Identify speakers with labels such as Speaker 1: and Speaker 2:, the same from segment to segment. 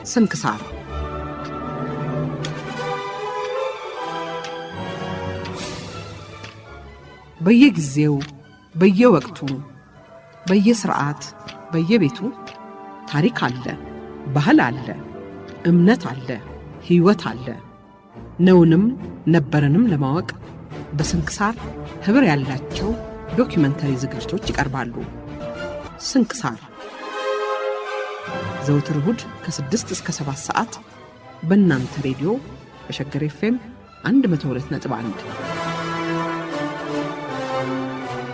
Speaker 1: ስንክሳር በየጊዜው በየወቅቱ በየሥርዓት በየቤቱ ታሪክ አለ፣ ባህል አለ፣ እምነት አለ፣ ሕይወት አለ። ነውንም ነበረንም ለማወቅ በስንክሳር ኅብር ያላቸው ዶክመንተሪ ዝግጅቶች ይቀርባሉ። ስንክሳር ዘወትር እሁድ ከ6 እስከ 7 ሰዓት በእናንተ ሬዲዮ በሸገር ኤፍኤም 102.1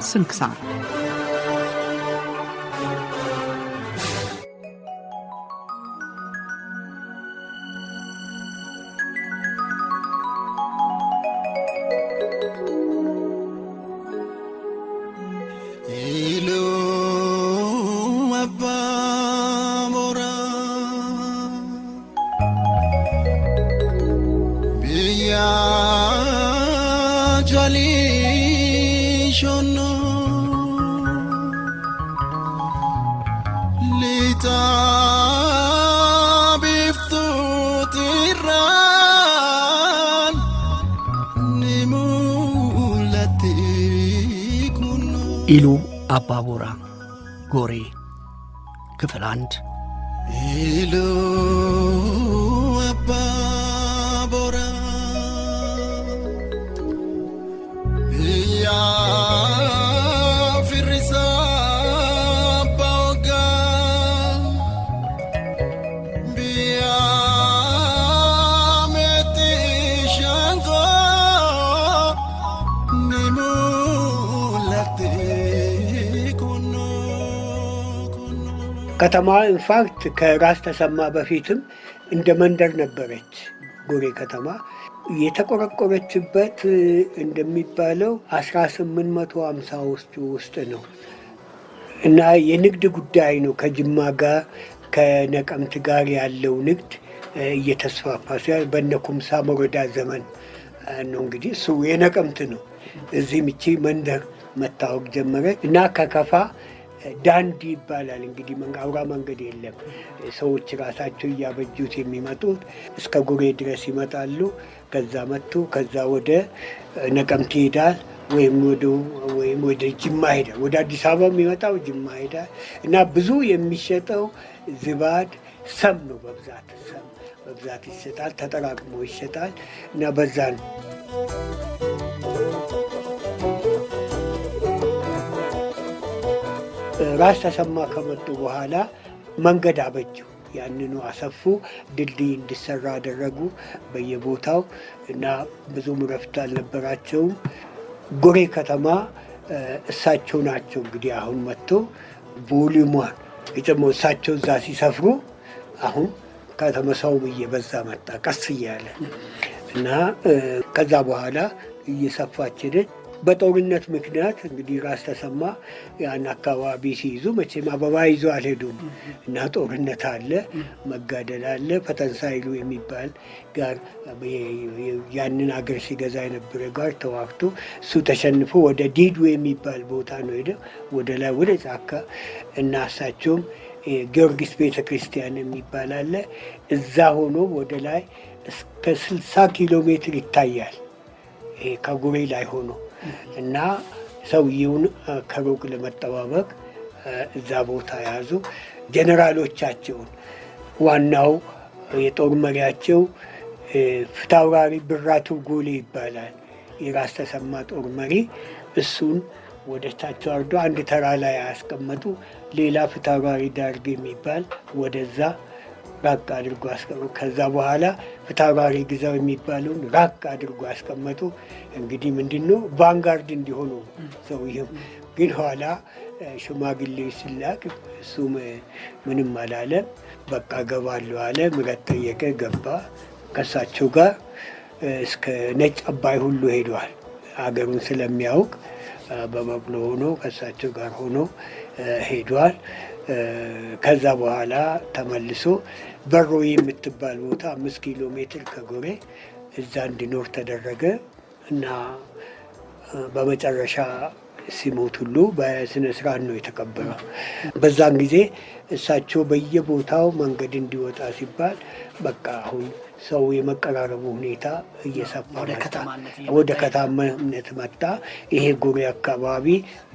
Speaker 1: ስንክሳር
Speaker 2: ኢሉ አባቦራ ጎሬ ክፍል 1
Speaker 3: ኢሉ አባቦራ ያ ፍሪሳ ባውጋ ቢያ ሜቲ ሻንቆ
Speaker 4: ከተማዋ ኢንፋክት ከራስ ተሰማ በፊትም እንደ መንደር ነበረች። ጎሬ ከተማ የተቆረቆረችበት እንደሚባለው 1850 ውስጥ ነው እና የንግድ ጉዳይ ነው። ከጅማ ጋር ከነቀምት ጋር ያለው ንግድ እየተስፋፋ ሲሆን በእነ ኩምሳ ሞረዳ ዘመን ነው እንግዲህ እሱ የነቀምት ነው። እዚህም ይቺ መንደር መታወቅ ጀመረች እና ከከፋ ዳንዲ ይባላል እንግዲህ አውራ መንገድ የለም። ሰዎች ራሳቸው እያበጁት የሚመጡት እስከ ጎሬ ድረስ ይመጣሉ። ከዛ መጥቶ ከዛ ወደ ነቀምት ይሄዳል ወይም ወደ ጅማ ሄዳል። ወደ አዲስ አበባ የሚመጣው ጅማ ሄዳል እና ብዙ የሚሸጠው ዝባድ ሰም ነው። በብዛት ይሸጣል፣ ተጠራቅሞ ይሸጣል እና በዛ ነው። ራስ ተሰማ ከመጡ በኋላ መንገድ አበጁ። ያንኑ አሰፉ፣ ድልድይ እንዲሰራ አደረጉ በየቦታው እና ብዙም ረፍት አልነበራቸውም። ጎሬ ከተማ እሳቸው ናቸው እንግዲህ አሁን መጥቶ ቮሊዩሟን የጨሞ እሳቸው እዛ ሲሰፍሩ አሁን ከተመሳውም እየበዛ መጣ ቀስ እያለ እና ከዛ በኋላ እየሰፋች ሄደች። በጦርነት ምክንያት እንግዲህ ራስ ተሰማ ያን አካባቢ ሲይዙ መቼም አበባ ይዞ አልሄዱም እና ጦርነት አለ፣ መጋደል አለ። ፈተንሳይሉ የሚባል ጋር ያንን አገር ሲገዛ የነበረ ጋር ተዋግቶ እሱ ተሸንፎ ወደ ዲዱ የሚባል ቦታ ነው ሄደ ወደ ላይ ወደ ጫካ እና እሳቸውም ጊዮርጊስ ቤተ ክርስቲያን የሚባል አለ። እዛ ሆኖ ወደ ላይ እስከ 60 ኪሎ ሜትር ይታያል ከጎሬ ላይ ሆኖ እና ሰውየውን ከሩቅ ለመጠባበቅ እዛ ቦታ ያዙ። ጀነራሎቻቸውን ዋናው የጦር መሪያቸው ፊታውራሪ ብራቱ ጎሌ ይባላል፣ የራስ ተሰማ ጦር መሪ። እሱን ወደ ታች አርዶ አንድ ተራ ላይ ያስቀመጡ። ሌላ ፊታውራሪ ዳርግ የሚባል ወደዛ ራቅ አድርጎ አስቀመጡ። ከዛ በኋላ ፊታውራሪ ግዛው የሚባለውን ራቅ አድርጎ አስቀመጡ። እንግዲህ ምንድነው ቫንጋርድ እንዲሆኑ ሰውየው። ግን ኋላ ሽማግሌዎች ሲላክ እሱም ምንም አላለም። በቃ ገባለሁ አለ። ምረት ጠየቀ፣ ገባ። ከሳቸው ጋር እስከ ነጭ አባይ ሁሉ ሄዷል። አገሩን ስለሚያውቅ በበቅሎ ሆኖ ከሳቸው ጋር ሆኖ ሄዷል። ከዛ በኋላ ተመልሶ በሮ የምትባል ቦታ 5 ኪሎ ሜትር ከጎሬ እዛ እንዲኖር ተደረገ እና በመጨረሻ ሲሞት ሁሉ በስነ ስርዓት ነው የተቀበረው። በዛን ጊዜ እሳቸው በየቦታው መንገድ እንዲወጣ ሲባል በቃ አሁን ሰው የመቀራረቡ ሁኔታ እየሰፋ መጣ፣ ወደ ከተማነት መጣ። ይሄ ጉሬ አካባቢ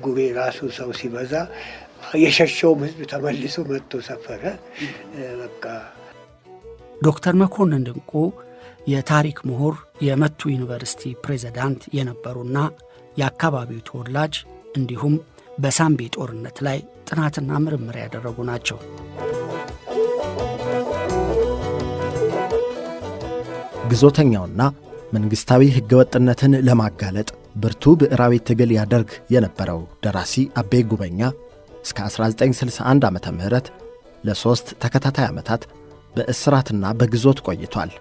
Speaker 4: ጉሬ ራሱ ሰው ሲበዛ የሸሸውም ህዝብ ተመልሶ መጥቶ ሰፈረ። በቃ
Speaker 2: ዶክተር መኮንን ድንቁ የታሪክ ምሁር፣ የመቱ ዩኒቨርሲቲ ፕሬዝዳንት የነበሩና የአካባቢው ተወላጅ እንዲሁም በሳምቤ ጦርነት ላይ ጥናትና ምርምር ያደረጉ ናቸው።
Speaker 5: ግዞተኛውና መንግስታዊ ህገወጥነትን ለማጋለጥ ብርቱ ብዕራዊ ትግል ያደርግ የነበረው ደራሲ አቤ ጉበኛ እስከ 1961 ዓመተ ምህረት ለ3 ተከታታይ ዓመታት በእስራትና በግዞት ቆይቷል።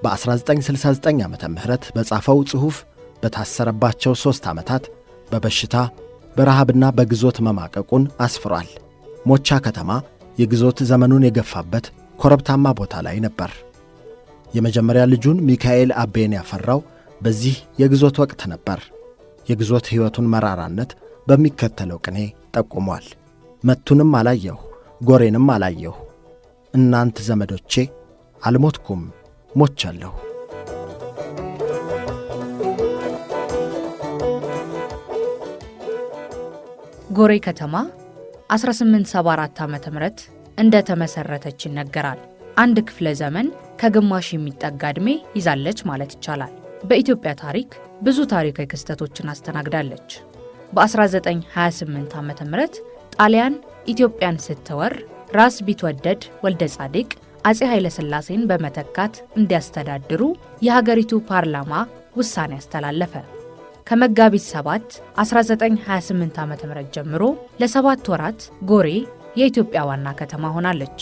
Speaker 5: በ1969 ዓመተ ምህረት በጻፈው ጽሑፍ በታሰረባቸው 3 ዓመታት በበሽታ በረሃብና በግዞት መማቀቁን አስፍሯል። ሞቻ ከተማ የግዞት ዘመኑን የገፋበት ኮረብታማ ቦታ ላይ ነበር። የመጀመሪያ ልጁን ሚካኤል አቤን ያፈራው በዚህ የግዞት ወቅት ነበር። የግዞት ሕይወቱን መራራነት በሚከተለው ቅኔ ጠቁሟል። መቱንም አላየሁ፣ ጎሬንም አላየሁ፣ እናንት ዘመዶቼ አልሞትኩም ሞቻለሁ።
Speaker 6: ጎሬ ከተማ 1874 ዓ.ም እንደ ተመሰረተች ይነገራል። አንድ ክፍለ ዘመን ከግማሽ የሚጠጋ ዕድሜ ይዛለች ማለት ይቻላል። በኢትዮጵያ ታሪክ ብዙ ታሪካዊ ክስተቶችን አስተናግዳለች። በ1928 ዓ.ም ጣሊያን ኢትዮጵያን ስትወር ራስ ቢትወደድ ወልደ ጻድቅ አጼ ኃይለ ሥላሴን በመተካት እንዲያስተዳድሩ የሀገሪቱ ፓርላማ ውሳኔ አስተላለፈ። ከመጋቢት 7 1928 ዓ.ም ጀምሮ ለ7 ወራት ጎሬ የኢትዮጵያ ዋና ከተማ ሆናለች።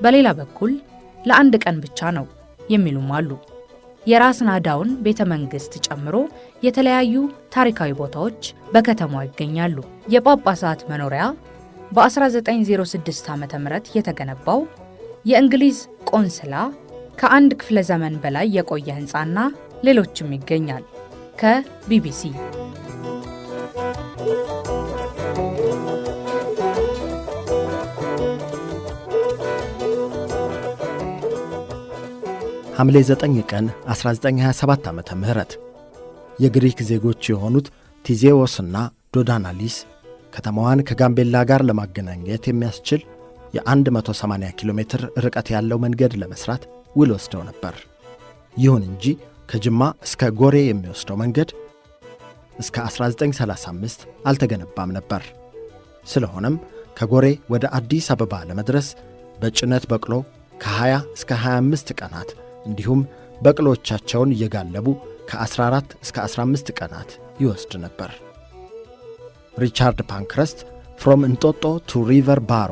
Speaker 6: በሌላ በኩል ለአንድ ቀን ብቻ ነው የሚሉም አሉ። የራስ ናዳውን ቤተ መንግሥት ጨምሮ የተለያዩ ታሪካዊ ቦታዎች በከተማዋ ይገኛሉ። የጳጳሳት መኖሪያ በ1906 ዓ.ም የተገነባው የእንግሊዝ ቆንስላ ከአንድ ክፍለ ዘመን በላይ የቆየ ሕንፃና ሌሎችም ይገኛል። ከቢቢሲ
Speaker 5: ሐምሌ 9 ቀን 1927 ዓመተ ምህረት የግሪክ ዜጎች የሆኑት ቲዜዎስና ዶዳናሊስ ከተማዋን ከጋምቤላ ጋር ለማገናኘት የሚያስችል የ180 ኪሎ ሜትር ርቀት ያለው መንገድ ለመስራት ውል ወስደው ነበር። ይሁን እንጂ ከጅማ እስከ ጎሬ የሚወስደው መንገድ እስከ 1935 አልተገነባም ነበር። ስለሆነም ከጎሬ ወደ አዲስ አበባ ለመድረስ በጭነት በቅሎ ከ20 እስከ 25 ቀናት እንዲሁም በቅሎቻቸውን እየጋለቡ ከ14 እስከ 15 ቀናት ይወስድ ነበር። ሪቻርድ ፓንክረስት ፍሮም እንጦጦ ቱ ሪቨር ባሮ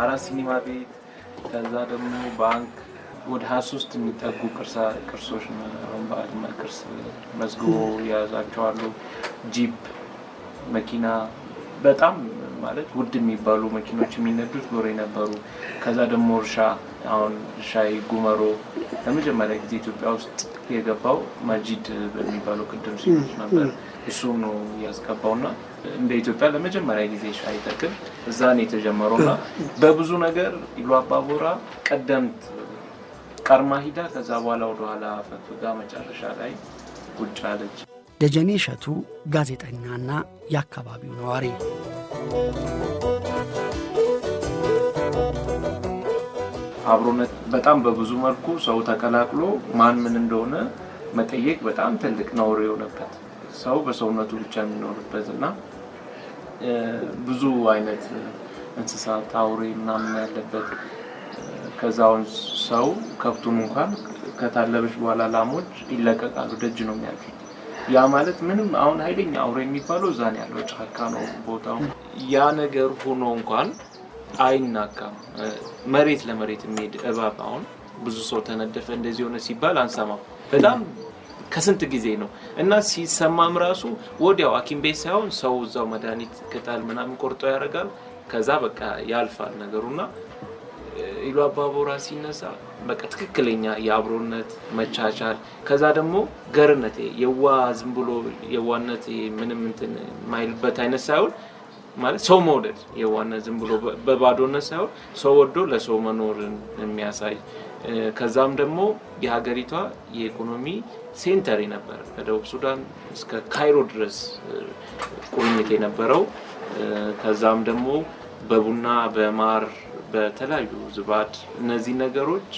Speaker 7: አራት ሲኒማ ቤት፣ ከዛ ደግሞ ባንክ፣ ወደ 23 የሚጠጉ ቅርሶች በአድማ ቅርስ መዝግቦ የያዛቸዋሉ። ጂፕ መኪና፣ በጣም ማለት ውድ የሚባሉ መኪኖች የሚነዱት ጎሬ ነበሩ። ከዛ ደግሞ እርሻ፣ አሁን ሻይ ጉመሮ ለመጀመሪያ ጊዜ ኢትዮጵያ ውስጥ የገባው ማጂድ በሚባለው ቅድም ሲሉት ነበር። እሱ ነው ያስገባውና እንደ ኢትዮጵያ ለመጀመሪያ ጊዜ ሻይ ተክል እዛ ነው የተጀመረውና በብዙ ነገር ኢሉ አባቦራ ቀደምት ቀርማ ሂዳ ከዛ በኋላ ወደ ኋላ ፈትጋ መጨረሻ ላይ ቁጭ አለች።
Speaker 2: ደጀኔ እሸቱ ጋዜጠኛና የአካባቢው ነዋሪ።
Speaker 7: አብሮነት በጣም በብዙ መልኩ ሰው ተቀላቅሎ ማን ምን እንደሆነ መጠየቅ በጣም ትልቅ ነውር የሆነበት ሰው በሰውነቱ ብቻ የሚኖርበትና ብዙ አይነት እንስሳት አውሬ ምናምን ያለበት ከዛውን ሰው ከብቱን እንኳን ከታለበች በኋላ ላሞች ይለቀቃሉ፣ ደጅ ነው የሚያልፉት። ያ ማለት ምንም አሁን ኃይለኛ አውሬ የሚባለው እዛ ነው ያለው፣ ጫካ ነው ቦታው። ያ ነገር ሆኖ እንኳን አይናካም። መሬት ለመሬት የሚሄድ እባብ አሁን ብዙ ሰው ተነደፈ እንደዚህ ሆነ ሲባል አንሰማም። በጣም ከስንት ጊዜ ነው እና ሲሰማም ራሱ ወዲያው ሐኪም ቤት ሳይሆን ሰው እዛው መድኃኒት ቅጠል ምናምን ቆርጦ ያደርጋል። ከዛ በቃ ያልፋል ነገሩና ኢሉ አባቦራ ሲነሳ በቃ ትክክለኛ የአብሮነት መቻቻል ከዛ ደግሞ ገርነቴ ዝም ብሎ የዋነት ምንም እንትን ማይልበት አይነት ሳይሆን ማለት ሰው መውደድ የዋነት ዝም ብሎ በባዶነት ሳይሆን ሰው ወዶ ለሰው መኖርን የሚያሳይ ከዛም ደግሞ የሀገሪቷ የኢኮኖሚ ሴንተር ነበር ከደቡብ ሱዳን እስከ ካይሮ ድረስ ቁርኝት የነበረው ከዛም ደግሞ በቡና በማር በተለያዩ ዝባድ እነዚህ ነገሮች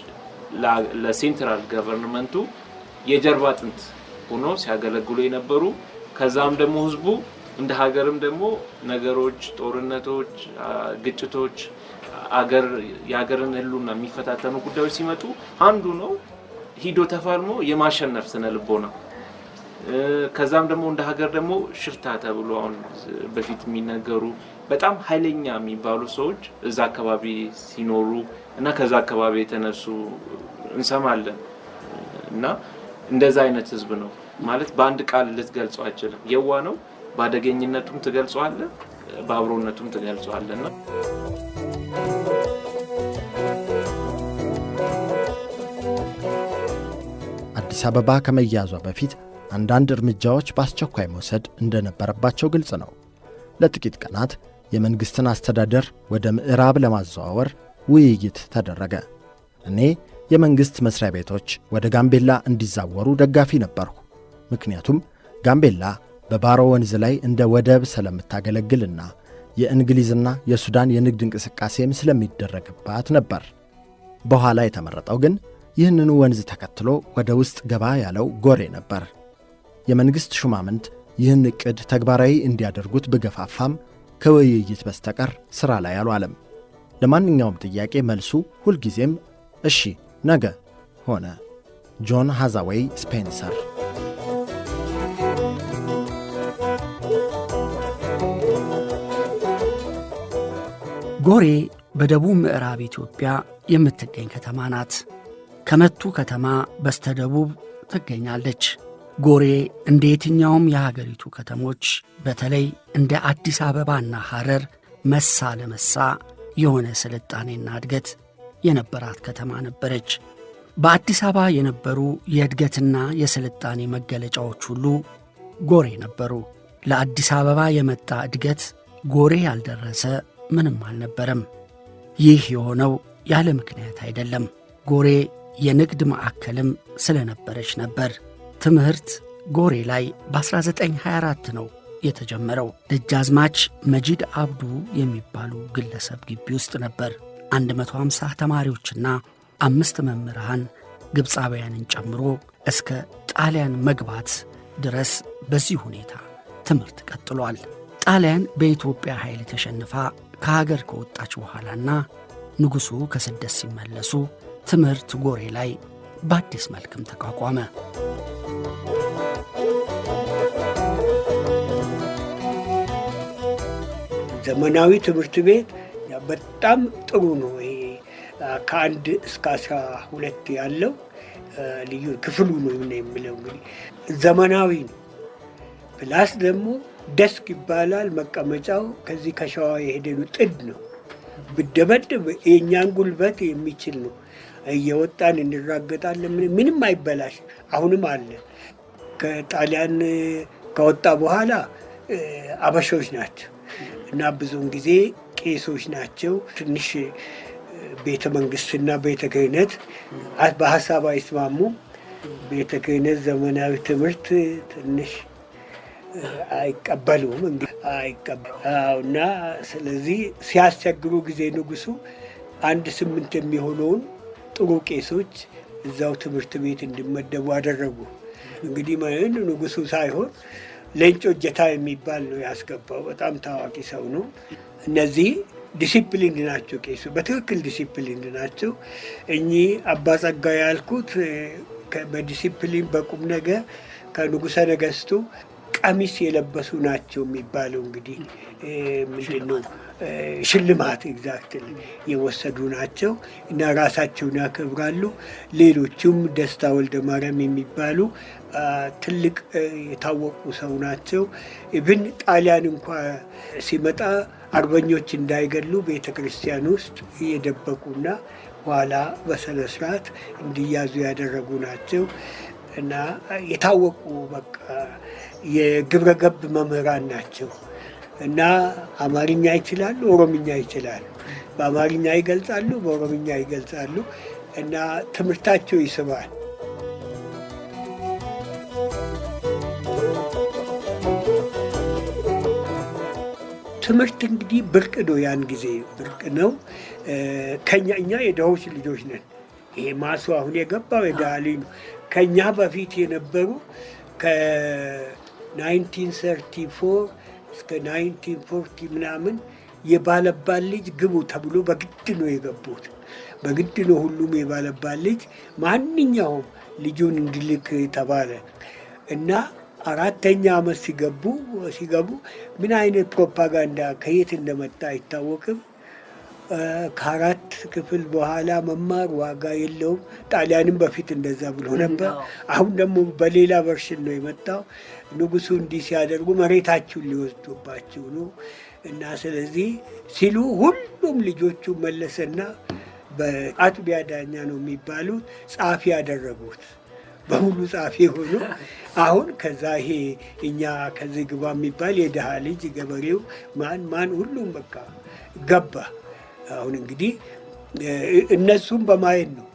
Speaker 7: ለሴንትራል ገቨርንመንቱ የጀርባ አጥንት ሆኖ ሲያገለግሉ የነበሩ ከዛም ደግሞ ህዝቡ እንደ ሀገርም ደግሞ ነገሮች ጦርነቶች ግጭቶች የሀገርን ህልውና የሚፈታተኑ ጉዳዮች ሲመጡ አንዱ ነው ሂዶ ተፋልሞ የማሸነፍ ስነ ልቦና ከዛም ደግሞ እንደ ሀገር ደግሞ ሽፍታ ተብሎ አሁን በፊት የሚነገሩ በጣም ኃይለኛ የሚባሉ ሰዎች እዛ አካባቢ ሲኖሩ እና ከዛ አካባቢ የተነሱ እንሰማለን እና እንደዛ አይነት ህዝብ ነው ማለት በአንድ ቃል ልትገልጸው አይችልም የዋ ነው ባደገኝነቱም ትገልጸዋለህ በአብሮነቱም ትገልጸዋለህና
Speaker 5: አዲስ አበባ ከመያዟ በፊት አንዳንድ እርምጃዎች በአስቸኳይ መውሰድ እንደነበረባቸው ግልጽ ነው። ለጥቂት ቀናት የመንግሥትን አስተዳደር ወደ ምዕራብ ለማዘዋወር ውይይት ተደረገ። እኔ የመንግሥት መስሪያ ቤቶች ወደ ጋምቤላ እንዲዛወሩ ደጋፊ ነበርሁ። ምክንያቱም ጋምቤላ በባሮ ወንዝ ላይ እንደ ወደብ ስለምታገለግልና የእንግሊዝና የሱዳን የንግድ እንቅስቃሴም ስለሚደረግባት ነበር። በኋላ የተመረጠው ግን ይህንኑ ወንዝ ተከትሎ ወደ ውስጥ ገባ ያለው ጎሬ ነበር። የመንግሥት ሹማምንት ይህን ዕቅድ ተግባራዊ እንዲያደርጉት ብገፋፋም ከውይይት በስተቀር ሥራ ላይ አልዋለም። ለማንኛውም ጥያቄ መልሱ ሁልጊዜም እሺ ነገ ሆነ። ጆን ሃዛዌይ ስፔንሰር።
Speaker 2: ጎሬ በደቡብ ምዕራብ ኢትዮጵያ የምትገኝ ከተማ ናት። ከመቱ ከተማ በስተደቡብ ትገኛለች። ጎሬ እንደ የትኛውም የሀገሪቱ ከተሞች በተለይ እንደ አዲስ አበባና ሐረር መሳ ለመሳ የሆነ ስልጣኔና እድገት የነበራት ከተማ ነበረች። በአዲስ አበባ የነበሩ የእድገትና የስልጣኔ መገለጫዎች ሁሉ ጎሬ ነበሩ። ለአዲስ አበባ የመጣ እድገት ጎሬ ያልደረሰ ምንም አልነበረም። ይህ የሆነው ያለ ምክንያት አይደለም። ጎሬ የንግድ ማዕከልም ስለነበረች ነበር። ትምህርት ጎሬ ላይ በ1924 ነው የተጀመረው። ደጃዝማች መጂድ አብዱ የሚባሉ ግለሰብ ግቢ ውስጥ ነበር 150 ተማሪዎችና 5 መምህራን ግብፃውያንን ጨምሮ እስከ ጣሊያን መግባት ድረስ በዚህ ሁኔታ ትምህርት ቀጥሏል። ጣሊያን በኢትዮጵያ ኃይል ተሸንፋ ከሀገር ከወጣች በኋላና ንጉሡ ከስደት ሲመለሱ ትምህርት ጎሬ ላይ በአዲስ መልክም ተቋቋመ።
Speaker 4: ዘመናዊ ትምህርት ቤት በጣም ጥሩ ነው። ይሄ ከ1 እስከ 12 ያለው ልዩ ክፍሉ ነው የሚለው እንግዲህ ዘመናዊ ነው። ፕላስ ደግሞ ደስክ ይባላል። መቀመጫው ከዚህ ከሸዋ የሄደኑ ጥድ ነው። ብደበድብ የእኛን ጉልበት የሚችል ነው። እየወጣን እንራገጣለን። ምንም አይበላሽ። አሁንም አለ። ከጣሊያን ከወጣ በኋላ አበሾች ናቸው እና ብዙውን ጊዜ ቄሶች ናቸው። ትንሽ ቤተ መንግስትና ቤተ ክህነት በሀሳብ አይስማሙ። ቤተ ክህነት ዘመናዊ ትምህርት ትንሽ አይቀበሉም እና ስለዚህ ሲያስቸግሩ ጊዜ ንጉሱ 8 የሚሆነውን ጥሩ ቄሶች እዛው ትምህርት ቤት እንዲመደቡ አደረጉ። እንግዲህ ምን ንጉሱ ሳይሆን ሌንጮ ጀታ የሚባል ነው ያስገባው። በጣም ታዋቂ ሰው ነው። እነዚህ ዲሲፕሊን ናቸው። ቄሱ በትክክል ዲሲፕሊን ናቸው። እኚህ አባ ጸጋ ያልኩት በዲሲፕሊን በቁም ነገር ከንጉሠ ነገሥቱ ቀሚስ የለበሱ ናቸው የሚባለው እንግዲህ ምንድነው ሽልማት ኤግዛክትሊ የወሰዱ ናቸው እና ራሳቸውን ያከብራሉ። ሌሎቹም ደስታ ወልደ ማርያም የሚባሉ ትልቅ የታወቁ ሰው ናቸው። ኢቭን ጣሊያን እንኳ ሲመጣ አርበኞች እንዳይገሉ ቤተ ክርስቲያን ውስጥ እየደበቁና ኋላ በስነ ስርዓት እንዲያዙ ያደረጉ ናቸው እና የታወቁ በቃ የግብረ ገብ መምህራን ናቸው እና አማርኛ ይችላሉ፣ ኦሮምኛ ይችላሉ። በአማርኛ ይገልጻሉ፣ በኦሮምኛ ይገልጻሉ እና ትምህርታቸው ይስባል። ትምህርት እንግዲህ ብርቅ ነው፣ ያን ጊዜ ብርቅ ነው። እኛ የድሆች ልጆች ነን። ይሄ ማሱ አሁን የገባው የድሃ ልጅ ነው። ከኛ በፊት የነበሩ ከ1934 እስከ 1940 ምናምን የባለባል ልጅ ግቡ ተብሎ በግድ ነው የገቡት። በግድ ነው ሁሉም የባለባል ልጅ ማንኛውም ልጁን እንዲልክ ተባለ እና 4ኛ ዓመት ሲገቡ ምን አይነት ፕሮፓጋንዳ ከየት እንደመጣ አይታወቅም። ከ4 ክፍል በኋላ መማር ዋጋ የለውም። ጣሊያንም በፊት እንደዛ ብሎ ነበር። አሁን ደግሞ በሌላ ቨርሽን ነው የመጣው። ንጉሱ እንዲህ ሲያደርጉ መሬታችሁን ሊወስዱባችሁ ነው እና ስለዚህ ሲሉ ሁሉም ልጆቹ መለሰና በአጥቢያ ዳኛ ነው የሚባሉት ጸሐፊ ያደረጉት። በሙሉ ጸሐፊ ሆኖ አሁን ከዛ ይሄ እኛ ከዚህ ግባ የሚባል የድሃ ልጅ ገበሬው ማን ሁሉም በቃ ገባ። አሁን እንግዲህ እነሱም በማየት ነው።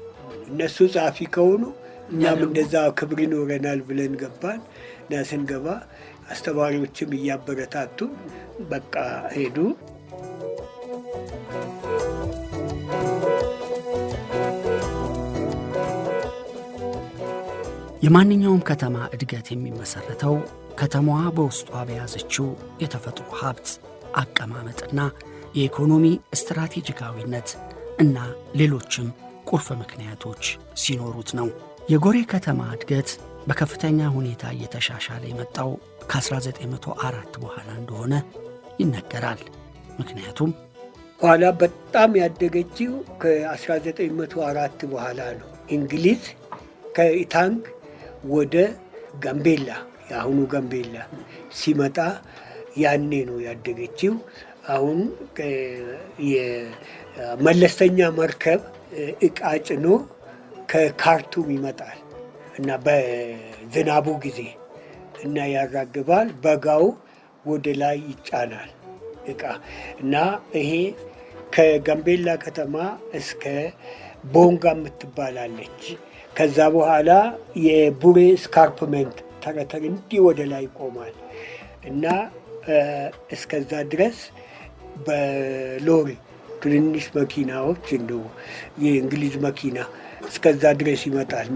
Speaker 4: እነሱ ጸሐፊ ከሆኑ እኛም እንደዛ ክብር ይኖረናል ብለን ገባን እና ስንገባ አስተማሪዎችም እያበረታቱ በቃ ሄዱ።
Speaker 2: የማንኛውም ከተማ እድገት የሚመሰረተው ከተማዋ በውስጧ በያዘችው የተፈጥሮ ሀብት አቀማመጥና የኢኮኖሚ ስትራቴጂካዊነት እና ሌሎችም ቁልፍ ምክንያቶች ሲኖሩት ነው። የጎሬ ከተማ እድገት በከፍተኛ ሁኔታ እየተሻሻለ የመጣው ከ1904 በኋላ እንደሆነ ይነገራል። ምክንያቱም
Speaker 4: ኋላ በጣም ያደገችው ከ1904 በኋላ ነው። እንግሊዝ ከኢታንግ ወደ ጋምቤላ የአሁኑ ጋምቤላ ሲመጣ ያኔ ነው ያደገችው። አሁን የመለስተኛ መርከብ እቃ ጭኖ ከካርቱም ይመጣል እና በዝናቡ ጊዜ እና ያራግባል። በጋው ወደ ላይ ይጫናል እቃ እና ይሄ ከጋምቤላ ከተማ እስከ ቦንጋ የምትባላለች። ከዛ በኋላ የቡሬ ስካርፕመንት ተረተር እንዲህ ወደ ላይ ይቆማል እና እስከዛ ድረስ በሎሪ ትንንሽ መኪናዎች እንደው የእንግሊዝ መኪና እስከዛ ድረስ ይመጣል።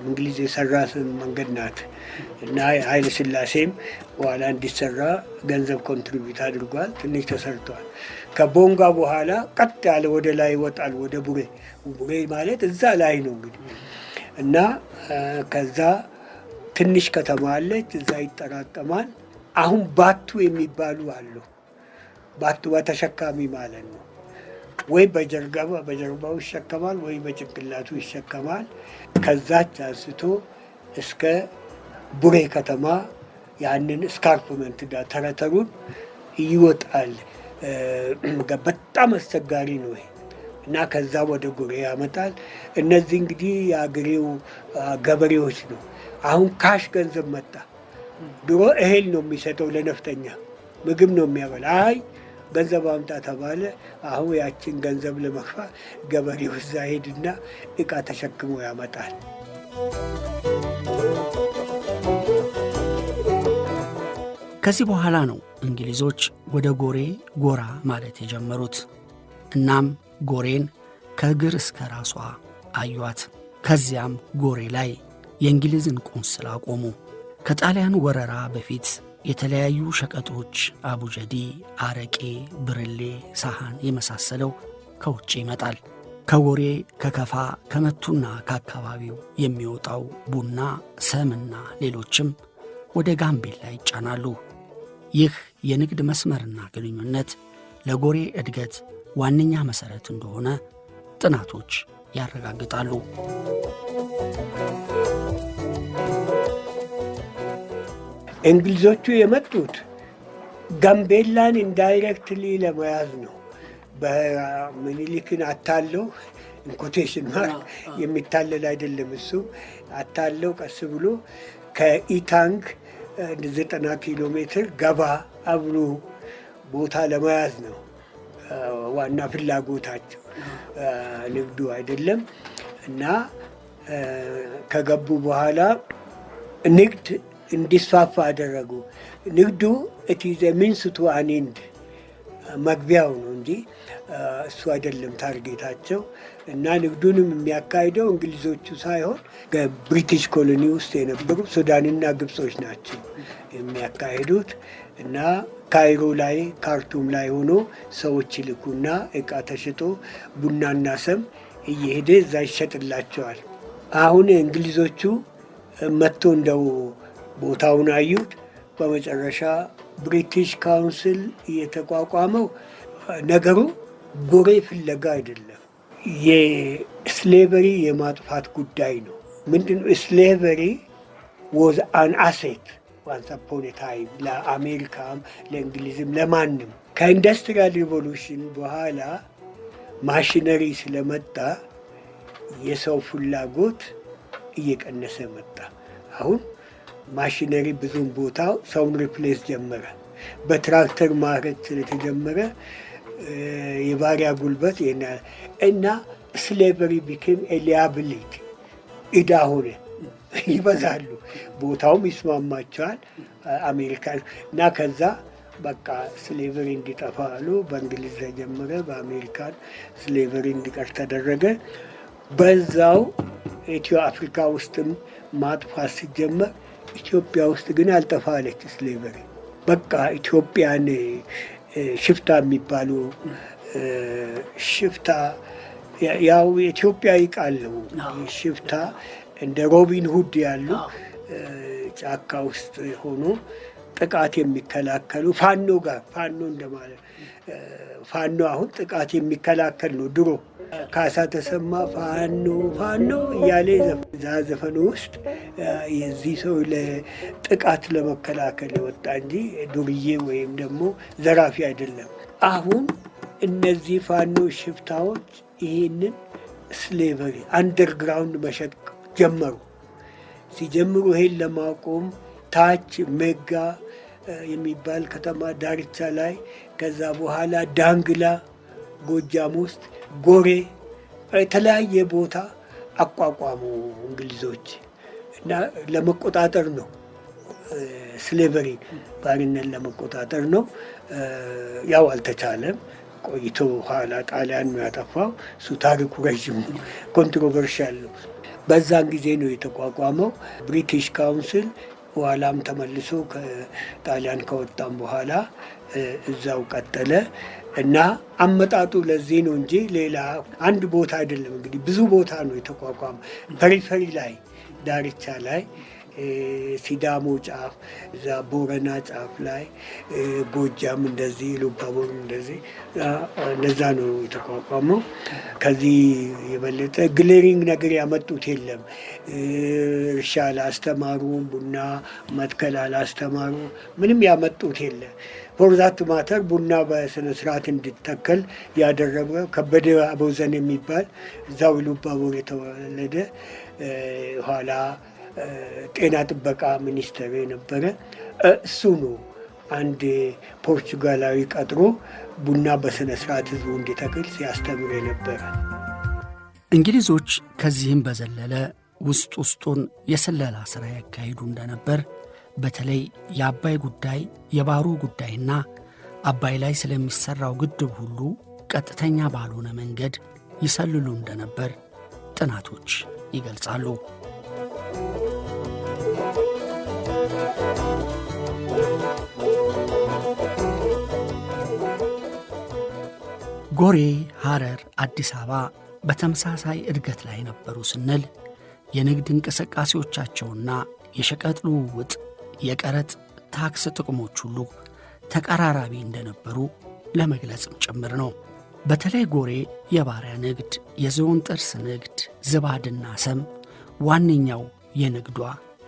Speaker 4: እንግሊዝ የሰራ መንገድ ናት እና ኃይለ ሥላሴም በኋላ እንዲሰራ ገንዘብ ኮንትሪቢዩት አድርጓል። ትንሽ ተሰርቷል። ከቦንጋ በኋላ ቀጥ ያለ ወደ ላይ ይወጣል ወደ ቡሬ። ቡሬ ማለት እዛ ላይ ነው እንግዲህ እና ከዛ ትንሽ ከተማ አለች፣ እዛ ይጠራቀማል። አሁን ባቱ የሚባሉ አሉ። ባቱ በተሸካሚ ማለት ነው። ወይ በጀርባው ይሸከማል ወይ በጭንቅላቱ ይሸከማል። ከዛች አንስቶ እስከ ቡሬ ከተማ ያንን ስካርፕመንት ጋር ተረተሩን ይወጣል። በጣም አስቸጋሪ ነው ይሄ እና ከዛ ወደ ጉሬ ያመጣል። እነዚህ እንግዲህ የአገሬው ገበሬዎች ነው። አሁን ካሽ ገንዘብ መጣ። ድሮ እህል ነው የሚሰጠው ለነፍጠኛ፣ ምግብ ነው የሚያበላ። አይ ገንዘብ አምጣ ተባለ። አሁን ያችን ገንዘብ ለመክፋት ገበሬው እዛ ሄድና እቃ ተሸክሞ ያመጣል።
Speaker 2: ከዚህ በኋላ ነው እንግሊዞች ወደ ጎሬ ጎራ ማለት የጀመሩት። እናም ጎሬን ከእግር እስከ ራሷ አዩት። ከዚያም ጎሬ ላይ የእንግሊዝን ቆንስላ አቆሙ። ከጣሊያን ወረራ በፊት የተለያዩ ሸቀጦች፣ አቡጀዲ፣ አረቄ፣ ብርሌ፣ ሳህን የመሳሰለው ከውጭ ይመጣል። ከጎሬ፣ ከከፋ፣ ከመቱና ከአካባቢው የሚወጣው ቡና፣ ሰምና ሌሎችም ወደ ጋምቤላ ይጫናሉ። ይህ የንግድ መስመርና ግንኙነት ለጎሬ እድገት ዋነኛ መሠረት እንደሆነ ጥናቶች ያረጋግጣሉ።
Speaker 4: እንግሊዞቹ የመጡት ጋምቤላን ኢንዳይሬክትሊ ለመያዝ ነው። በምኒልክን አታለው ኢንኮቴሽን ማርክ የሚታለል አይደለም። እሱ አታለው ቀስ ብሎ ከኢታንግ 90 ኪሎ ሜትር ገባ አብሎ ቦታ ለመያዝ ነው ዋና ፍላጎታቸው፣ ንግዱ አይደለም። እና ከገቡ በኋላ ንግድ እንዲስፋፋ አደረጉ። ንግዱ ኢትዝ ሚንስ ቱ አን ኤንድ መግቢያው ነው እንጂ እሱ አይደለም ታርጌታቸው። እና ንግዱንም የሚያካሂደው እንግሊዞቹ ሳይሆን ከብሪቲሽ ኮሎኒ ውስጥ የነበሩ ሱዳንና ግብጾች ናቸው የሚያካሂዱት። እና ካይሮ ላይ ካርቱም ላይ ሆኖ ሰዎች ይልኩና እቃ ተሽጦ ቡናና ሰም እየሄደ እዛ ይሸጥላቸዋል። አሁን እንግሊዞቹ መጥቶ እንደው ቦታውን አዩት። በመጨረሻ ብሪቲሽ ካውንስል የተቋቋመው ነገሩ ጎሬ ፍለጋ አይደለም፣ የስሌቨሪ የማጥፋት ጉዳይ ነው። ምንድነው ስሌቨሪ ዋዝ አን አሴት ዋንስ አፖን ታይም ለአሜሪካም ለእንግሊዝም ለማንም። ከኢንዱስትሪያል ሪቮሉሽን በኋላ ማሽነሪ ስለመጣ የሰው ፍላጎት እየቀነሰ መጣ። አሁን ማሽነሪ ብዙም ቦታ ሰውን ሪፕሌስ ጀመረ። በትራክተር ማረድ ስለተጀመረ የባሪያ ጉልበት እና ስሌቨሪ ቢኬም ኤሊያብሊቲ ዕዳ ሆነ። ይበዛሉ፣ ቦታውም ይስማማቸዋል አሜሪካን እና ከዛ በቃ ስሌቨሪ እንዲጠፋ አሉ። በእንግሊዝ ተጀመረ፣ በአሜሪካን ስሌቨሪ እንዲቀር ተደረገ። በዛው ኢትዮ አፍሪካ ውስጥም ማጥፋት ሲጀመር ኢትዮጵያ ውስጥ ግን አልጠፋለች ስሌቨሪ። በቃ ኢትዮጵያን ሽፍታ የሚባሉ ሽፍታ ያው የኢትዮጵያዊ ቃል ነው። ሽፍታ እንደ ሮቢን ሁድ ያሉ ጫካ ውስጥ ሆኖ ጥቃት የሚከላከሉ ፋኖ ጋር ፋኖ እንደማለት ፋኖ አሁን ጥቃት የሚከላከል ነው። ድሮ ካሳ ተሰማ ፋኖ ፋኖ እያለ ዘፈኑ ውስጥ የዚህ ሰው ለጥቃት ለመከላከል የወጣ እንጂ ዱርዬ ወይም ደግሞ ዘራፊ አይደለም። አሁን እነዚህ ፋኖ ሽፍታዎች ይህንን ስሌቨሪ አንደርግራውንድ መሸጥ ጀመሩ። ሲጀምሩ ይሄን ለማቆም ታች ሜጋ የሚባል ከተማ ዳርቻ ላይ፣ ከዛ በኋላ ዳንግላ ጎጃም ውስጥ፣ ጎሬ የተለያየ ቦታ አቋቋሙ እንግሊዞች እና ለመቆጣጠር ነው። ስሌቨሪ ባርነት ለመቆጣጠር ነው። ያው አልተቻለም። ቆይቶ ኋላ ጣሊያን ነው ያጠፋው። እሱ ታሪኩ ረዥም ኮንትሮቨርሻል ነው። በዛን ጊዜ ነው የተቋቋመው ብሪቲሽ ካውንስል። በኋላም ተመልሶ ከጣሊያን ከወጣም በኋላ እዛው ቀጠለ እና አመጣጡ ለዚህ ነው እንጂ ሌላ አንድ ቦታ አይደለም። እንግዲህ ብዙ ቦታ ነው የተቋቋመ። ፐሪፈሪ ላይ ዳርቻ ላይ ሲዳሞ ጫፍ፣ እዛ ቦረና ጫፍ ላይ፣ ጎጃም እንደዚህ፣ ሉባቦር እንደዚህ እነዛ ነው የተቋቋመው። ከዚህ የበለጠ ግሌሪንግ ነገር ያመጡት የለም። እርሻ አላስተማሩ፣ ቡና መትከል አላስተማሩ፣ ምንም ያመጡት የለም። ፎርዛት ማተር ቡና በስነ ስርዓት እንዲተከል ያደረገ ከበደ አቦዘን የሚባል እዛው ሉባቦር የተወለደ ኋላ ጤና ጥበቃ ሚኒስትር የነበረ እሱ ነው አንድ ፖርቹጋላዊ ቀጥሮ ቡና በስነ ስርዓት ህዝቡ እንዲተክል ሲያስተምር የነበረ።
Speaker 2: እንግሊዞች ከዚህም በዘለለ ውስጥ ውስጡን የስለላ ሥራ ያካሂዱ እንደነበር፣ በተለይ የአባይ ጉዳይ፣ የባህሩ ጉዳይና አባይ ላይ ስለሚሠራው ግድብ ሁሉ ቀጥተኛ ባልሆነ መንገድ ይሰልሉ እንደነበር ጥናቶች ይገልጻሉ። ጎሬ፣ ሐረር፣ አዲስ አበባ በተመሳሳይ እድገት ላይ ነበሩ ስንል የንግድ እንቅስቃሴዎቻቸውና የሸቀጥ ልውውጥ፣ የቀረጥ ታክስ ጥቅሞች ሁሉ ተቀራራቢ እንደነበሩ ለመግለጽም ጭምር ነው። በተለይ ጎሬ የባሪያ ንግድ፣ የዝሆን ጥርስ ንግድ፣ ዝባድና ሰም ዋነኛው የንግዷ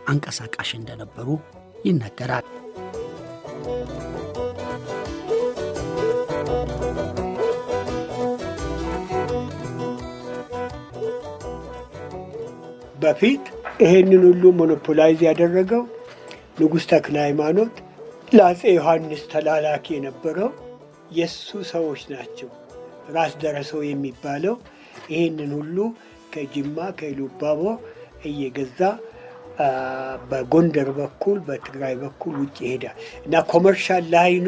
Speaker 2: አንቀሳቃሽ እንደነበሩ ይነገራል።
Speaker 4: በፊት ይሄንን ሁሉ ሞኖፖላይዝ ያደረገው ንጉሥ ተክለ ሃይማኖት ለአፄ ዮሐንስ ተላላኪ የነበረው የእሱ ሰዎች ናቸው። ራስ ደረሰው የሚባለው ይህንን ሁሉ ከጅማ ከኢሉባቦር እየገዛ በጎንደር በኩል በትግራይ በኩል ውጭ ይሄዳል እና ኮመርሻል ላይኑ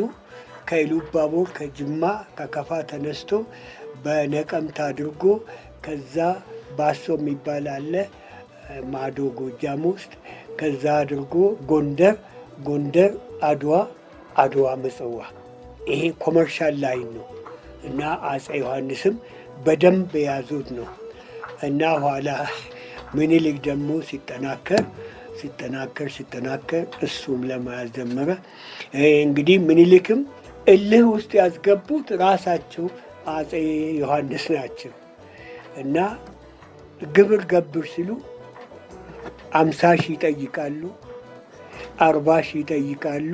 Speaker 4: ከኢሉባቦር ከጅማ ከከፋ ተነስቶ በነቀምት አድርጎ ከዛ ባሶ የሚባል አለ ማዶ ጎጃም ውስጥ ከዛ አድርጎ ጎንደር አድዋ ምጽዋ ይሄ ኮመርሻል ላይን ነው እና አፄ ዮሐንስም በደንብ የያዙት ነው እና ኋላ ምኒልክ ደግሞ ሲጠናከር እሱም ለመያዝ ጀመረ። እንግዲህ ምኒልክም እልህ ውስጥ ያስገቡት ራሳቸው አፄ ዮሐንስ ናቸው እና ግብር ገብር ሲሉ 50 ሺህ ይጠይቃሉ፣ 40 ሺህ ይጠይቃሉ።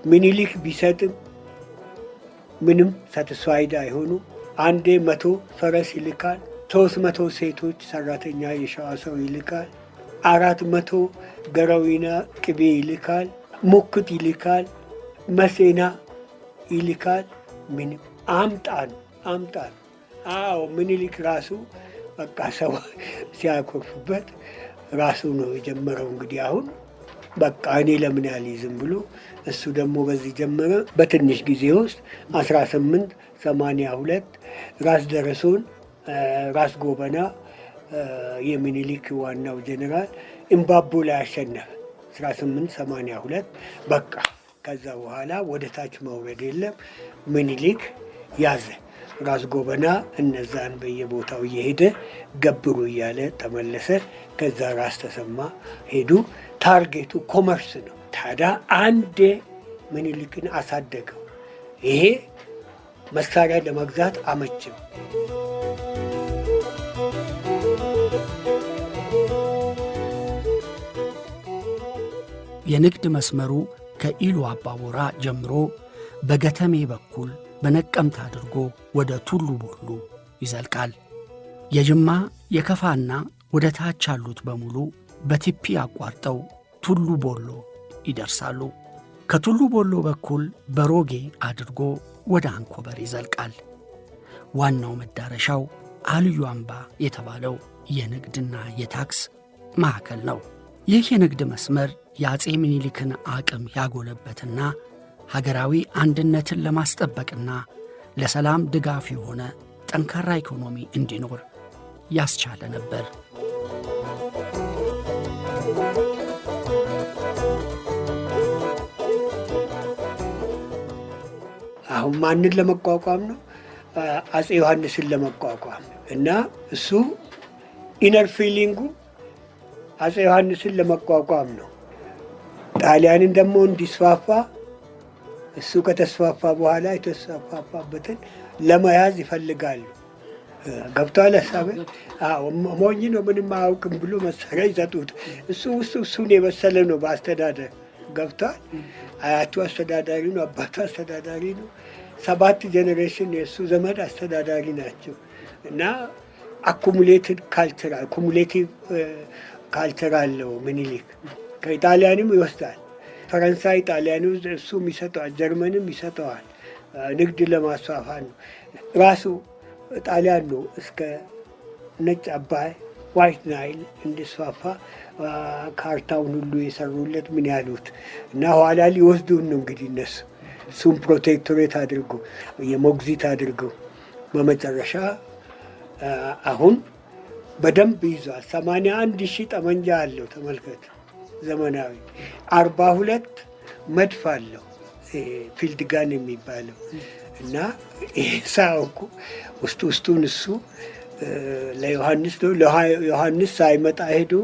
Speaker 4: ምኒልክ ቢሰጥም ምንም ሳትስፋይድ አይሆኑ። አንዴ 100 ፈረስ ይልካል፣ 300 ሴቶች ሰራተኛ የሸዋ ሰው ይልካል፣ 400 ገረዊና ቅቤ ይልካል፣ ሙክት ይልካል፣ መሴና ይልካል። ምንም አምጣን። አዎ ምኒልክ ራሱ በቃ ሰው ሲያኮርፉበት ራሱ ነው የጀመረው። እንግዲህ አሁን በቃ እኔ ለምን ያልይዝም ብሎ እሱ ደግሞ በዚህ ጀመረ። በትንሽ ጊዜ ውስጥ 1882 ራስ ደረሶን ራስ ጎበና የሚኒሊክ ዋናው ጀነራል ኢምባቦ ላይ አሸነፈ። 1882 በቃ ከዛ በኋላ ወደ ታች መውረድ የለም። ሚኒሊክ ያዘ። ራስ ጎበና እነዛን በየቦታው እየሄደ ገብሩ እያለ ተመለሰ። ከዛ ራስ ተሰማ ሄዱ። ታርጌቱ ኮመርስ ነው። ታዲያ አንዴ ሚኒሊክን አሳደገው። ይሄ መሳሪያ ለመግዛት አመችም።
Speaker 2: የንግድ መስመሩ ከኢሉ አባቦራ ጀምሮ በገተሜ በኩል በነቀምት አድርጎ ወደ ቱሉ ቦሎ ይዘልቃል። የጅማ የከፋና ወደ ታች ያሉት በሙሉ በቲፒ አቋርጠው ቱሉ ቦሎ ይደርሳሉ። ከቱሉ ቦሎ በኩል በሮጌ አድርጎ ወደ አንኮበር ይዘልቃል። ዋናው መዳረሻው አልዩ አምባ የተባለው የንግድና የታክስ ማዕከል ነው። ይህ የንግድ መስመር የአፄ ምኒልክን አቅም ያጎለበትና ሀገራዊ አንድነትን ለማስጠበቅና ለሰላም ድጋፍ የሆነ ጠንካራ ኢኮኖሚ እንዲኖር ያስቻለ ነበር።
Speaker 4: አሁን ማንን ለመቋቋም ነው? አፄ ዮሐንስን ለመቋቋም እና እሱ ኢነር ፊሊንጉ አፄ ዮሐንስን ለመቋቋም ነው። ጣሊያንን ደግሞ እንዲስፋፋ እሱ ከተስፋፋ በኋላ የተስፋፋበትን ለመያዝ ይፈልጋሉ። ገብቷል ሀሳብ? ሞኝ ነው ምንም አያውቅም ብሎ መሳሪያ ይሰጡት። እሱን የመሰለ ነው በአስተዳደር ገብቷል። አያቱ አስተዳዳሪ ነው፣ አባቱ አስተዳዳሪ ነው። 7 ጄኔሬሽን የእሱ ዘመድ አስተዳዳሪ ናቸው እና አኩሙሌቲቭ ካልቸር አለው ምኒልክ። ከኢጣሊያንም ይወስዳል። ፈረንሳይ ጣሊያን እሱም ይሰጠዋል፣ ጀርመንም ይሰጠዋል። ንግድ ለማስፋፋት ነው። ራሱ ጣሊያን ነው እስከ ነጭ አባይ ዋይት ናይል እንዲስፋፋ ካርታውን ሁሉ የሰሩለት ምን ያሉት እና ኋላ ሊወስዱን ነው እንግዲህ እነሱ እሱም ፕሮቴክቶሬት አድርገው የሞግዚት አድርገው በመጨረሻ አሁን በደንብ ይዟል። 81,000 ጠመንጃ አለው ተመልከት። ዘመናዊ 42 መድፍ አለው ፊልድ ጋን የሚባለው እና ሳውቁ ውስጡን እሱ ለዮሐንስ ነው። ለዮሐንስ ሳይመጣ ሄዶ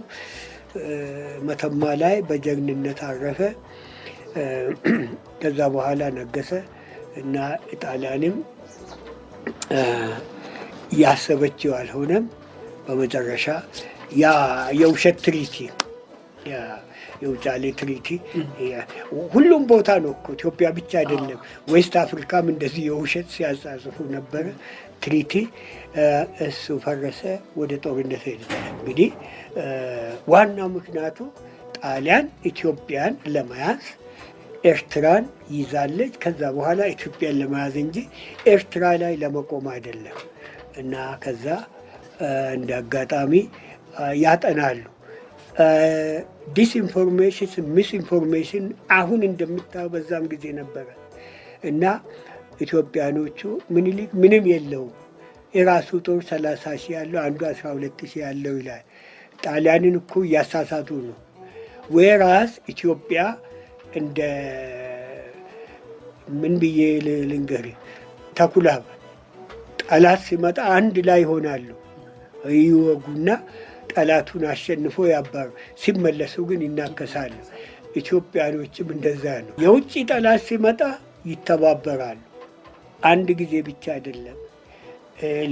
Speaker 4: መተማ ላይ በጀግንነት አረፈ። ከዛ በኋላ ነገሰ እና ኢጣሊያንም ያሰበችው አልሆነም። በመጨረሻ ያ የውሸት ትሪቲ የውጫሌ ትሪቲ ሁሉም ቦታ ነው እኮ ኢትዮጵያ ብቻ አይደለም። ዌስት አፍሪካም እንደዚህ የውሸት ሲያጻጽፉ ነበረ። ትሪቲ እሱ ፈረሰ፣ ወደ ጦርነት ሄደ። እንግዲህ ዋናው ምክንያቱ ጣሊያን ኢትዮጵያን ለመያዝ ኤርትራን ይዛለች። ከዛ በኋላ ኢትዮጵያን ለመያዝ እንጂ ኤርትራ ላይ ለመቆም አይደለም። እና ከዛ እንደ አጋጣሚ ያጠናሉ። ዲስኢንፎርሜሽን ሚስኢንፎርሜሽን አሁን እንደምታየው በዛም ጊዜ ነበረ። እና ኢትዮጵያኖቹ ምኒልክ ምንም የለውም የራሱ ጦር 30 ሺህ ያለው አንዱ 12 ሺህ ያለው ይላል። ጣሊያንን እኮ እያሳሳቱ ነው። ወራስ ኢትዮጵያ እንደ ምን ብዬ ልንገር ተኩላ ጠላት ሲመጣ አንድ ላይ ይሆናሉ፣ ይወጉና ጠላቱን አሸንፎ ያባሩ፣ ሲመለሱ ግን ይናከሳሉ። ኢትዮጵያኖችም እንደዛ ነው። የውጭ ጠላት ሲመጣ ይተባበራሉ። አንድ ጊዜ ብቻ አይደለም።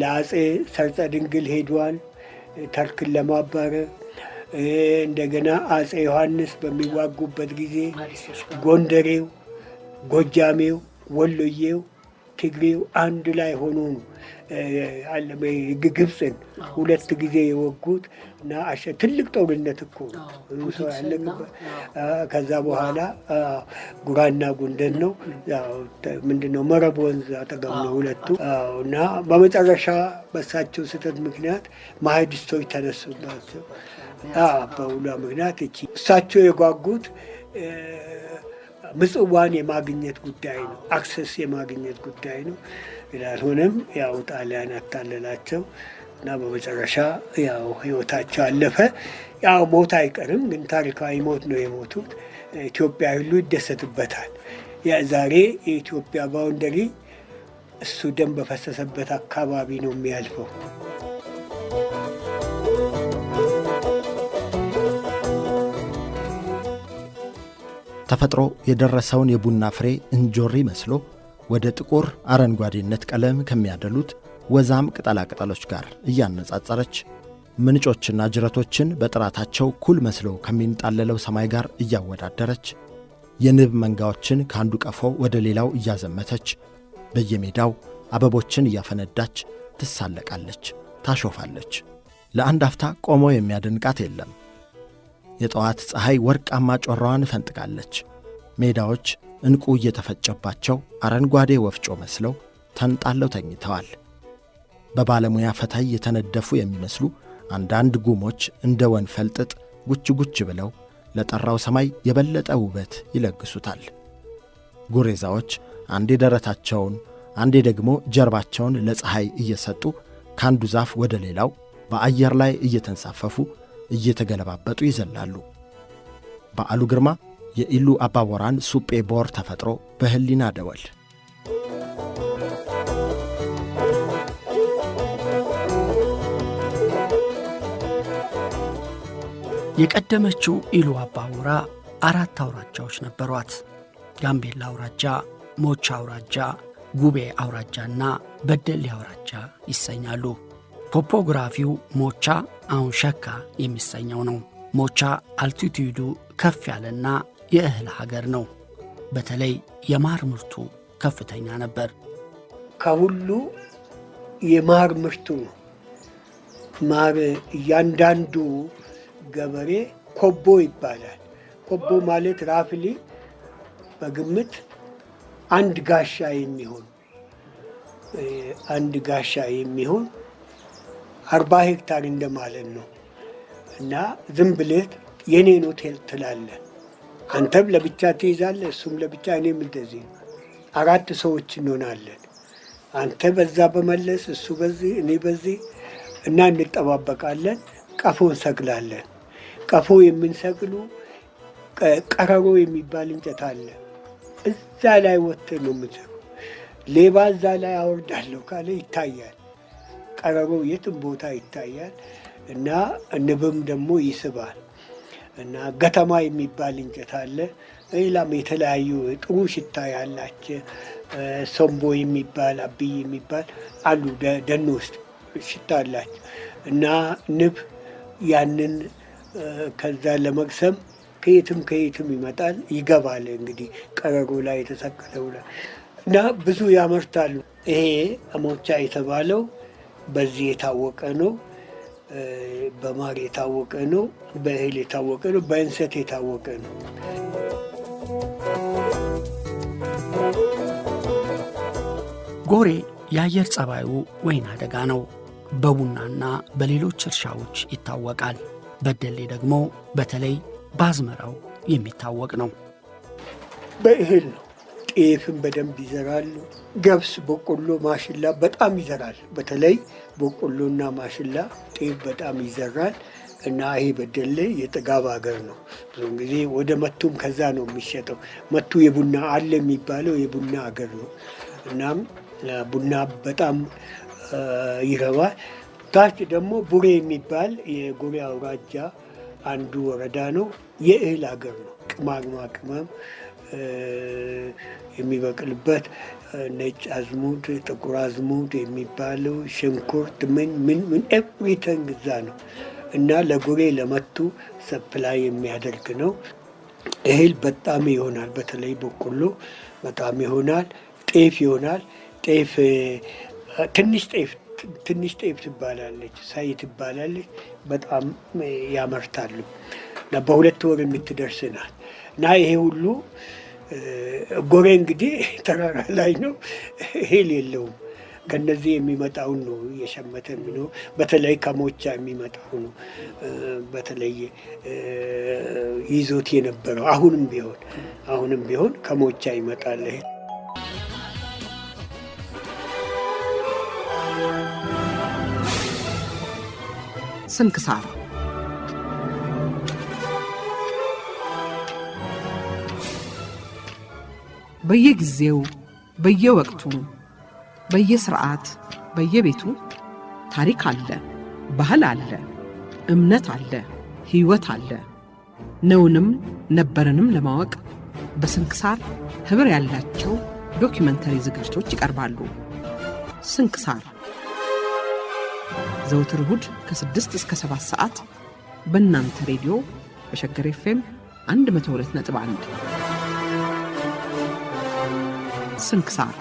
Speaker 4: ለአጼ ሰርጸ ድንግል ሄዷል ተርክን ለማባረር። እንደገና አጼ ዮሐንስ በሚዋጉበት ጊዜ ጎንደሬው፣ ጎጃሜው፣ ወሎዬው፣ ትግሬው አንድ ላይ ሆኖ ግብፅን 2 ጊዜ የወጉት እና ትልቅ ጦርነት እኮ ሰው ያለበት። ከዛ በኋላ ጉራና ጉንደን ነው ምንድነው መረብ ወንዝ አጠገብ ነው ሁለቱ። እና በመጨረሻ በሳቸው ስህተት ምክንያት ማህዲስቶች ተነሱባቸው። በሁላ ምክንያት እሳቸው የጓጉት ምጽዋን የማግኘት ጉዳይ ነው፣ አክሰስ የማግኘት ጉዳይ ነው። ሆነም ያው ጣሊያን አታለላቸው እና በመጨረሻ ያው ህይወታቸው አለፈ። ያው ሞት አይቀርም፣ ግን ታሪካዊ ሞት ነው የሞቱት። ኢትዮጵያ ሁሉ ይደሰትበታል። ዛሬ የኢትዮጵያ ባውንደሪ እሱ ደም በፈሰሰበት አካባቢ ነው የሚያልፈው።
Speaker 5: ተፈጥሮ የደረሰውን የቡና ፍሬ እንጆሪ መስሎ ወደ ጥቁር አረንጓዴነት ቀለም ከሚያደሉት ወዛም ቅጠላቅጠሎች ጋር እያነጻጸረች ምንጮችና ጅረቶችን በጥራታቸው ኩል መስለው ከሚንጣለለው ሰማይ ጋር እያወዳደረች የንብ መንጋዎችን ከአንዱ ቀፎ ወደ ሌላው እያዘመተች በየሜዳው አበቦችን እያፈነዳች ትሳለቃለች፣ ታሾፋለች። ለአንድ አፍታ ቆሞ የሚያደንቃት የለም። የጠዋት ፀሐይ ወርቃማ ጮራዋን ፈንጥቃለች። ሜዳዎች ዕንቁ እየተፈጨባቸው አረንጓዴ ወፍጮ መስለው ተንጣለው ተኝተዋል። በባለሙያ ፈታይ የተነደፉ የሚመስሉ አንዳንድ ጉሞች እንደ ወንፈል ጥጥ ጉች ጉች ብለው ለጠራው ሰማይ የበለጠ ውበት ይለግሱታል። ጉሬዛዎች አንዴ ደረታቸውን አንዴ ደግሞ ጀርባቸውን ለፀሐይ እየሰጡ ከአንዱ ዛፍ ወደ ሌላው በአየር ላይ እየተንሳፈፉ እየተገለባበጡ ይዘላሉ። በዓሉ ግርማ የኢሉ አባቦራን ሱጴ ቦር ተፈጥሮ በህሊና ደወል።
Speaker 2: የቀደመችው ኢሉ አባቦራ 4 አውራጃዎች ነበሯት። ጋምቤላ አውራጃ፣ ሞቻ አውራጃ፣ ጉቤ አውራጃና በደሌ አውራጃ ይሰኛሉ። ቶፖግራፊው ሞቻ አሁን ሸካ የሚሰኘው ነው። ሞቻ አልቲቲዩዱ ከፍ ያለና የእህል ሀገር ነው። በተለይ የማር ምርቱ ከፍተኛ ነበር።
Speaker 4: ከሁሉ የማር ምርቱ ነው። ማር እያንዳንዱ ገበሬ ኮቦ ይባላል። ኮቦ ማለት ራፍሊ በግምት አንድ ጋሻ የሚሆን 40 ሄክታር እንደማለት ነው። እና ዝም ብለህ የኔ ነው ትላለህ። አንተም ለብቻ ትይዛለህ፣ እሱም ለብቻ፣ እኔም እንደዚህ 4 ሰዎች እንሆናለን። አንተ በዛ በመለስ፣ እሱ በዚህ፣ እኔ በዚህ እና እንጠባበቃለን። ቀፎ እንሰቅላለን። ቀፎ የምንሰቅሉ ቀረሮ የሚባል እንጨት አለ። እዛ ላይ ወጥተህ ነው የምትሰሩ። ሌባ እዛ ላይ አወርዳለሁ ካለ ይታያል። ቀረሮ የትም ቦታ ይታያል። እና ንብም ደግሞ ይስባል። እና ገተማ የሚባል እንጨት አለ። ሌላም የተለያዩ ጥሩ ሽታ ያላቸው ሶምቦ የሚባል አብይ የሚባል አሉ። ደን ውስጥ ሽታ አላቸው። እና ንብ ያንን ከዛ ለመቅሰም ከየትም ይመጣል ይገባል። እንግዲህ ቀረሮ ላይ የተሰቀለው እና ብዙ ያመርታሉ። ይሄ ሞቻ የተባለው በዚህ የታወቀ ነው። በማር የታወቀ ነው። በእህል የታወቀ ነው። በእንሰት የታወቀ ነው።
Speaker 2: ጎሬ የአየር ጸባዩ ወይና ደጋ ነው። በቡናና በሌሎች እርሻዎች ይታወቃል። በደሌ ደግሞ በተለይ በአዝመራው የሚታወቅ ነው።
Speaker 4: በእህል ነው። ጤፍን በደንብ ይዘራሉ። ገብስ፣ በቆሎ፣ ማሽላ በጣም ይዘራል። በተለይ በቆሎና ማሽላ፣ ጤፍ በጣም ይዘራል እና ይሄ በደሌ የጥጋብ ሀገር ነው። ብዙውን ጊዜ ወደ መቱም ከዛ ነው የሚሸጠው። መቱ የቡና አለ የሚባለው የቡና ሀገር ነው። እናም ቡና በጣም ይረባል። ታች ደግሞ ቡሬ የሚባል የጎሬ አውራጃ አንዱ ወረዳ ነው። የእህል ሀገር ነው። ቅመም የሚበቅልበት ነጭ አዝሙድ፣ ጥቁር አዝሙድ የሚባለው ሽንኩርት፣ ምን ኤቭሪቲንግ እዛ ነው እና ለጎሬ ለመቱ ሰፕላይ የሚያደርግ ነው። እህል በጣም ይሆናል። በተለይ በቆሎ በጣም ይሆናል። ጤፍ ይሆናል። ጤፍ ትንሽ ጤፍ ትባላለች፣ ሳይ ትባላለች። በጣም ያመርታሉ እና በ2 ወር የምትደርስ ናት እና ይሄ ሁሉ ጎሬ እንግዲህ ተራራ ላይ ነው። እህል የለውም። ከነዚህ የሚመጣውን ነው እየሸመተ ነው። በተለይ ከሞቻ የሚመጣው ነው በተለይ ይዞት የነበረው። አሁንም ቢሆን ከሞቻ ይመጣል።
Speaker 1: ስንክሳር በየጊዜው በየወቅቱ በየስርዓት በየቤቱ ታሪክ አለ፣ ባህል አለ፣ እምነት አለ፣ ሕይወት አለ። ነውንም ነበርንም ለማወቅ በስንክሳር ህብር ያላቸው ዶኪመንተሪ ዝግጅቶች ይቀርባሉ። ስንክሳር ዘወትር እሁድ ከ6 እስከ 7 ሰዓት በእናንተ ሬዲዮ በሸገር ኤፍኤም 102.1 ስንክሳር